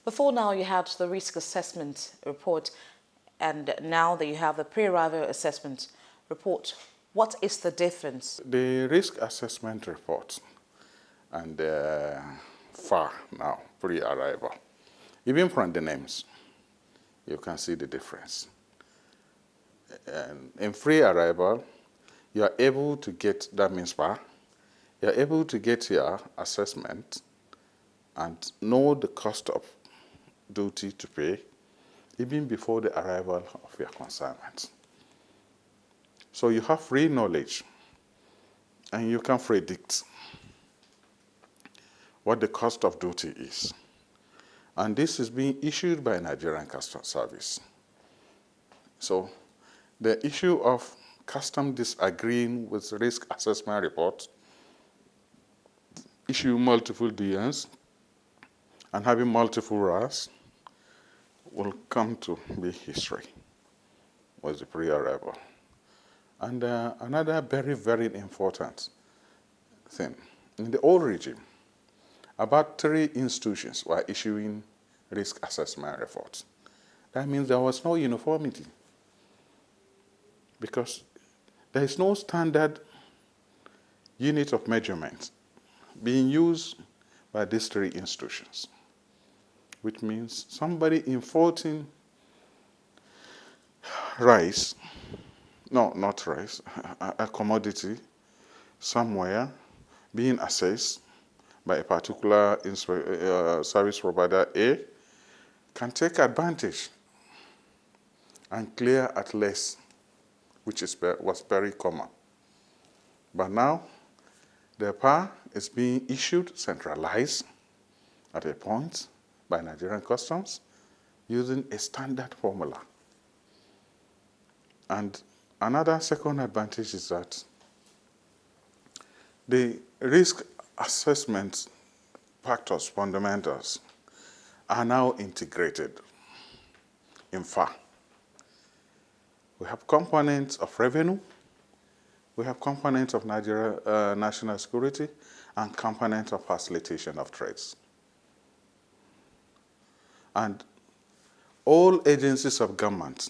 Before now, you had the risk assessment report, and now that you have the pre-arrival assessment report, what is the difference? The risk assessment report and FAR now, pre-arrival, even from the names, you can see the difference. In pre-arrival, you are able to get, that means FAR, you are able to get your assessment and know the cost of duty to pay even before the arrival of your consignment. So you have free knowledge and you can predict what the cost of duty is. And this is being issued by Nigerian Customs Service. So the issue of custom disagreeing with risk assessment report, issue multiple DNs, and having multiple RAS will come to be history with the pre-arrival. And another very, very important thing, in the old regime, about 3 institutions were issuing risk assessment reports. That means there was no uniformity because there is no standard unit of measurement being used by these 3 institutions, which means somebody importing rice, no, not rice, a commodity somewhere being assessed by a particular service provider A can take advantage and clear at less, which was very common. But now, the PAR is being issued centralized at a point by Nigerian Customs using a standard formula. And another second advantage is that the risk assessment factors, fundamentals, are now integrated in FAR. We have components of revenue, we have components of Nigeria national security, and components of facilitation of trades. And all agencies of government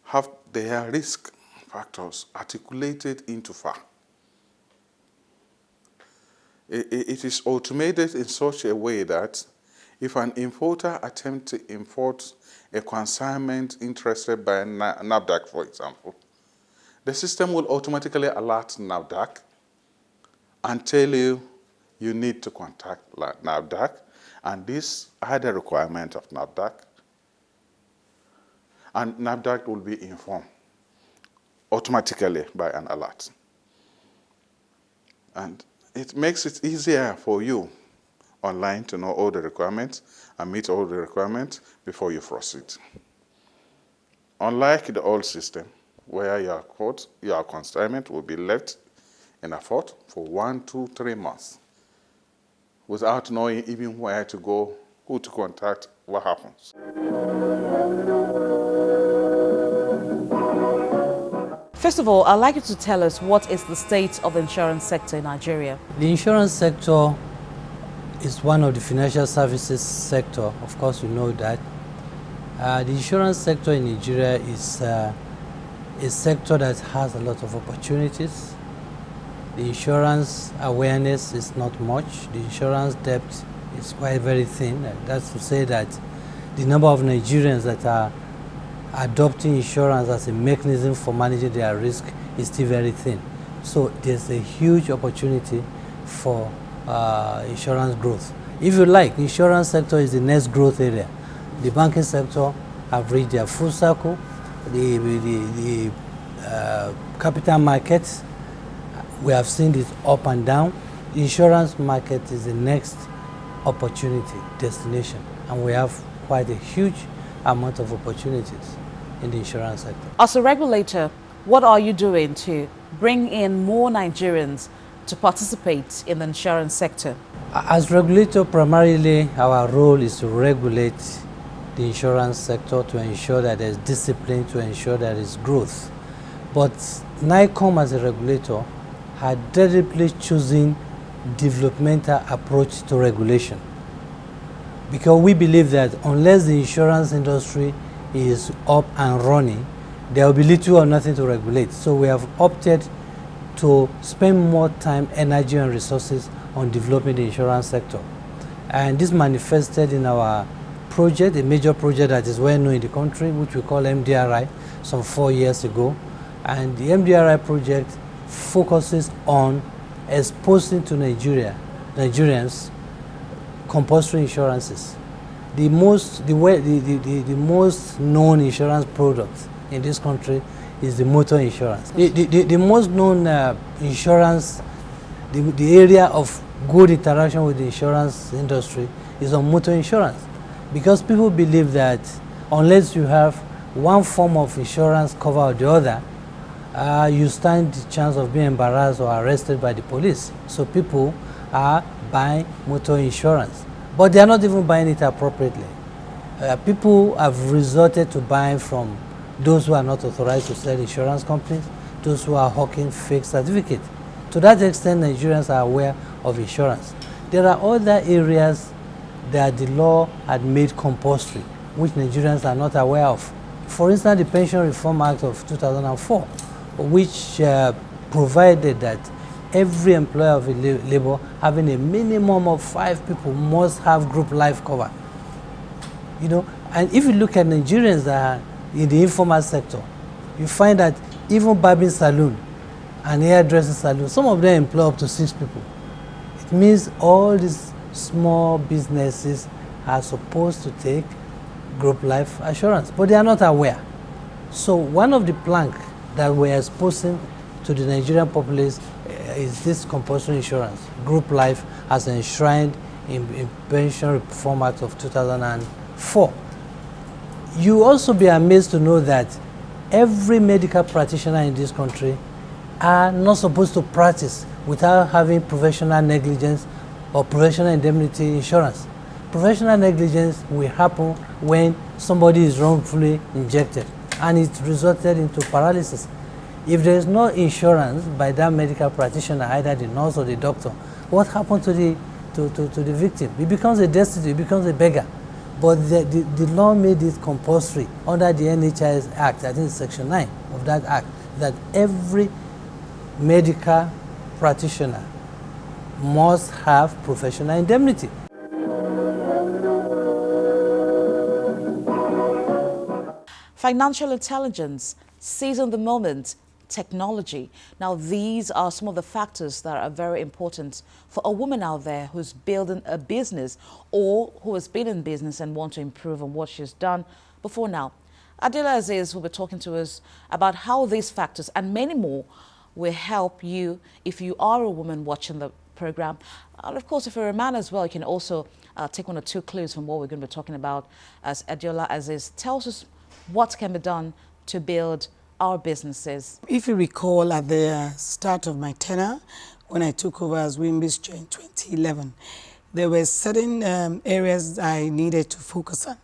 have their risk factors articulated into FAR. It is automated in such a way that if an importer attempts to import a consignment interested by NAFDAC, for example, the system will automatically alert NAFDAC and tell you you need to contact NAFDAC, and these are the requirements of NAFDAC, and NAFDAC will be informed automatically by an alert. And it makes it easier for you online to know all the requirements and meet all the requirements before you proceed. Unlike the old system, where your consignment will be left in a fort for 1, 2, 3 months without knowing even where to go, who to contact, what happens. First of all, I'd like you to tell us what is the state of the insurance sector in Nigeria. The insurance sector is one of the financial services sector. Of course, you know that. The insurance sector in Nigeria is a sector that has a lot of opportunities. The insurance awareness is not much. The insurance depth is quite very thin. That's to say that the number of Nigerians that are adopting insurance as a mechanism for managing their risk is still very thin. So there's a huge opportunity for insurance growth. If you like, the insurance sector is the next growth area. The banking sector have reached their full circle. The capital markets, we have seen this up and down. The insurance market is the next opportunity destination, and we have quite a huge amount of opportunities in the insurance sector. As a regulator, what are you doing to bring in more Nigerians to participate in the insurance sector? As regulator, primarily our role is to regulate the insurance sector to ensure that there's discipline, to ensure there is growth. But NICOM as a regulator had deliberately chosen developmental approach to regulation, because we believe that unless the insurance industry is up and running, there will be little or nothing to regulate. So we have opted to spend more time, energy, and resources on developing the insurance sector. And this manifested in our project, a major project that is well known in the country, which we call MDRI, some 4 years ago. And the MDRI project focuses on exposing to Nigerians compulsory insurances. The most known insurance product in this country is the motor insurance. The most known insurance, the area of good interaction with the insurance industry is on motor insurance, because people believe that unless you have one form of insurance cover or the other, you stand the chance of being embarrassed or arrested by the police. So people are buying motor insurance, but they are not even buying it appropriately. People have resorted to buying from those who are not authorized to sell insurance companies, those who are hawking fake certificates. To that extent, Nigerians are aware of insurance. There are other areas that the law had made compulsory, which Nigerians are not aware of. For instance, the Pension Reform Act of 2004, which provided that every employer of labor having a minimum of 5 people must have group life cover. You know, and if you look at Nigerians that are in the informal sector, you find that even barbing salon and hairdressing salon, some of them employ up to 6 people. It means all these small businesses are supposed to take group life assurance, but they are not aware. So one of the plank that we are exposing to the Nigerian populace is this compulsory insurance, group life, as enshrined in Pension Reform Act of 2004. You also be amazed to know that every medical practitioner in this country are not supposed to practice without having professional negligence or professional indemnity insurance. Professional negligence will happen when somebody is wrongfully injected and it resulted into paralysis. If there is no insurance by that medical practitioner, either the nurse or the doctor, what happens to the victim? He becomes a destitute, he becomes a beggar. But the law made it compulsory under the NHIS Act, I think it's Section 9 of that Act, that every medical practitioner must have professional indemnity. Financial intelligence, seizing the moment, technology. Now, these are some of the factors that are very important for a woman out there who's building a business or who has been in business and want to improve on what she's done before now. Adela Aziz will be talking to us about how these factors and many more will help you if you are a woman watching the program. And of course, if you're a man as well, you can also take 1 or 2 clues from what we're going to be talking about as Adela Aziz tells us what can be done to build our businesses. If you recall, at the start of my tenure, when I took over as WIMBIS Chair in 2011, there were certain areas I needed to focus on.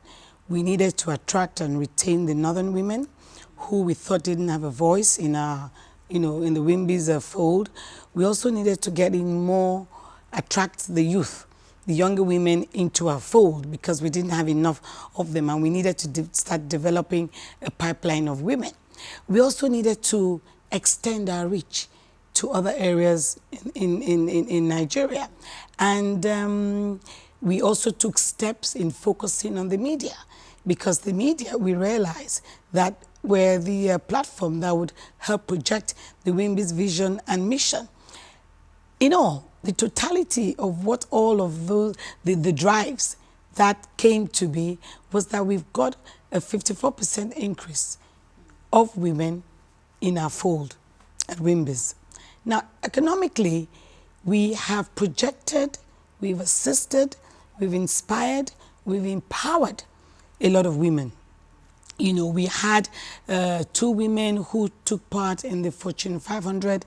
We needed to attract and retain the northern women who we thought didn't have a voice in our, in the WIMBIS fold. We also needed to get in more, attract the youth, the younger women into our fold, because we didn't have enough of them, and we needed to start developing a pipeline of women. We also needed to extend our reach to other areas in Nigeria. And we also took steps in focusing on the media, because the media, we realized that were the platform that would help project the WIMBIS vision and mission. In all, the totality of what all of those, the drives that came to be was that we've got a 54% increase of women in our fold at WIMBIS. Now, economically, we have projected, we've assisted, we've inspired, we've empowered a lot of women. We had 2 women who took part in the Fortune 500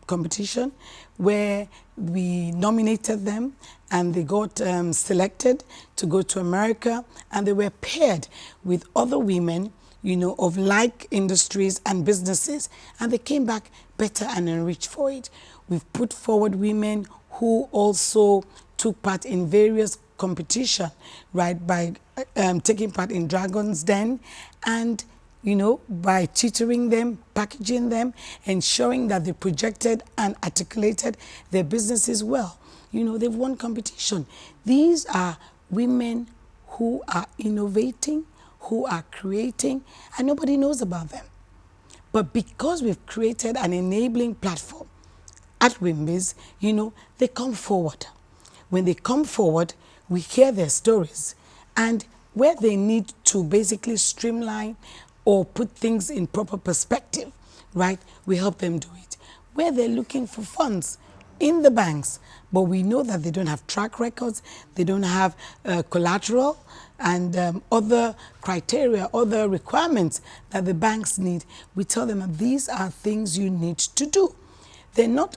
competition, where we nominated them and they got selected to go to America, and they were paired with other women of like industries and businesses, and they came back better and enriched for it. We've put forward women who also took part in various competition, right, by taking part in Dragon's Den, and by tutoring them, packaging them, ensuring that they projected and articulated their businesses well. They've won competition. These are women who are innovating, who are creating, and nobody knows about them. But because we've created an enabling platform at Wimbiz, they come forward. When they come forward, we hear their stories, and where they need to basically streamline or put things in proper perspective, right, we help them do it. Where they're looking for funds in the banks, but we know that they don't have track records, they don't have collateral, and other criteria, other requirements that the banks need, we tell them that these are things you need to do. They're not,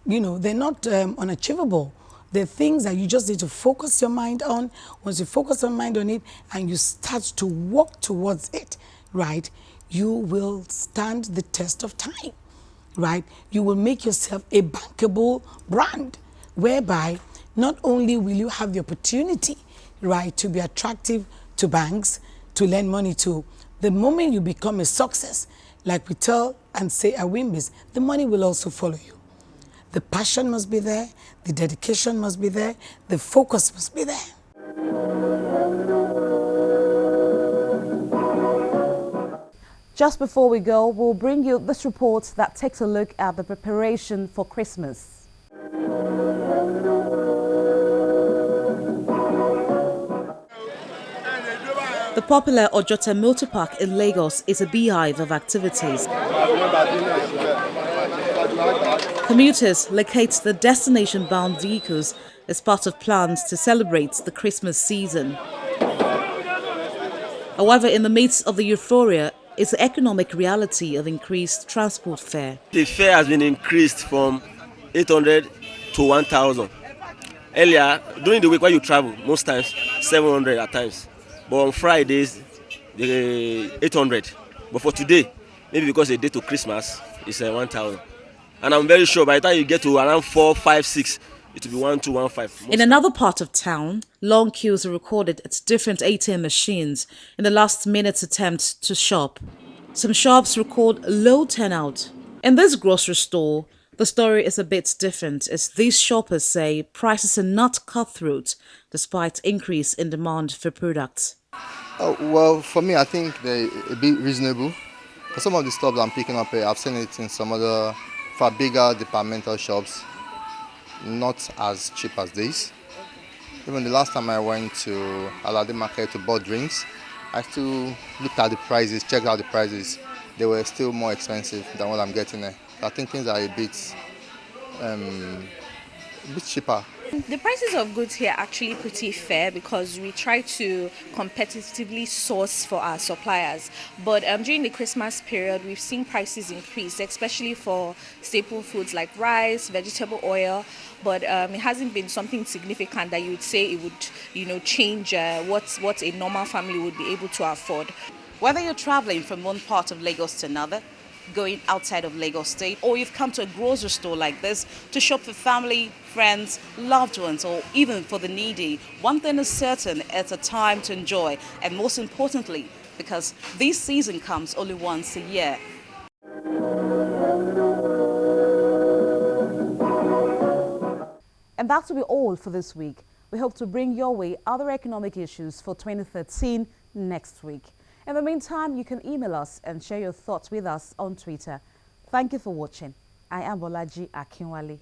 unachievable. They're things that you just need to focus your mind on. Once you focus your mind on it and you start to walk towards it, right, you will stand the test of time, right? You will make yourself a bankable brand, whereby not only will you have the opportunity, right, to be attractive to banks, to lend money to, the moment you become a success, like we tell and say at Wimbiz, the money will also follow you. The passion must be there, the dedication must be there, the focus must be there. Just before we go, we'll bring you this report that takes a look at the preparation for Christmas. The popular Ojota Motor Park in Lagos is a beehive of activities. Commuters locate the destination-bound vehicles as part of plans to celebrate the Christmas season. However, in the midst of the euphoria is the economic reality of increased transport fare. The fare has been increased from 800 to 1,000. Earlier, during the week when you travel, most times 700 at times. But on Fridays, 800. But for today, maybe because the day to Christmas, it's 1,000. And I'm very sure by the time you get to around 4, 5, 6, it will be 1, 2, 1, 5. In another part of town, long queues are recorded at different ATM machines in the last-minute attempt to shop. Some shops record low turnout. In this grocery store, the story is a bit different, as these shoppers say prices are not cutthroat despite increase in demand for products. Well, for me, I think they're a bit reasonable. For some of the stuff I'm picking up here, I've seen it in some other for bigger departmental shops, not as cheap as this. Even the last time I went to Alade Market to buy drinks, I still looked at the prices, checked out the prices. They were still more expensive than what I'm getting there. I think things are a bit cheaper. The prices of goods here are actually pretty fair because we try to competitively source for our suppliers. But during the Christmas period, we've seen prices increase, especially for staple foods like rice, vegetable oil. But it hasn't been something significant that you would say it would, change what a normal family would be able to afford. Whether you're traveling from one part of Lagos to another, going outside of Lagos State, or you've come to a grocery store like this to shop for family, friends, loved ones, or even for the needy, one thing is certain, it's a time to enjoy, and most importantly, because this season comes only once a year. And that will be all for this week. We hope to bring your way other economic issues for 2013 next week. In the meantime, you can email us and share your thoughts with us on Twitter. Thank you for watching. I am Bolaji Akinwale.